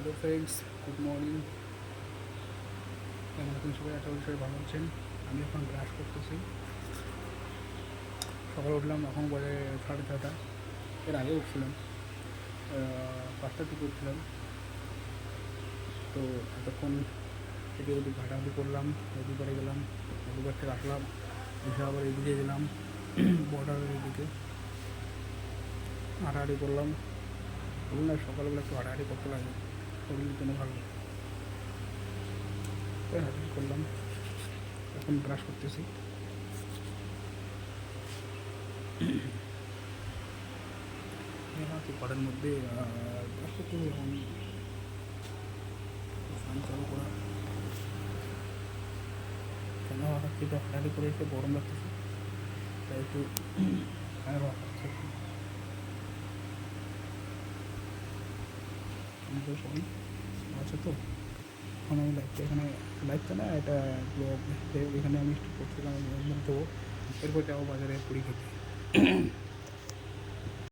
Hello friends, good morning. কেমন আছেন সবাই? আশা করি সবাই ভালো আছেন। আমি এখন ব্রাশ করতেছি। সকালে উঠলাম, এখন বাজে 6:30। এর আগে উঠছিলাম 5টার দিকে উঠছিলাম। তো এতক্ষণ এদিক ওদিক ঘাটাঘাটি করলাম, নদীপাড়ে গেলাম, নদীপাড় থেকে আসলাম, এসে আবার এদিকে গেলাম বর্ডারের এদিকে হাঁটাহাঁটি করলাম। বলুন না, সকালবেলা একটু হাঁটাহাঁটি করতে লাগে, শরীরের জন্য ভালো। তাই হাঁটাহাঁটি করলাম, এখন ব্রাশ করতেছি। ঘরের মধ্যে ব্রাশ করতেছি, এখন ফ্যান চালু করা। কেন হাঁটাচ্ছি? তো হাঁটাহাঁটি করে একটু গরম লাগতেছে, তাই একটু ফ্যানের হাওয়া খাচ্ছে একটু। সবাই আছে তো? এখন আমি লাইভটা এখানে, লাইভটা না, এটা ব্লগ, এখানে আমি একটু করছিলাম, মুখ দেবো, এরপর যাবো বাজারে পুরি খেতে।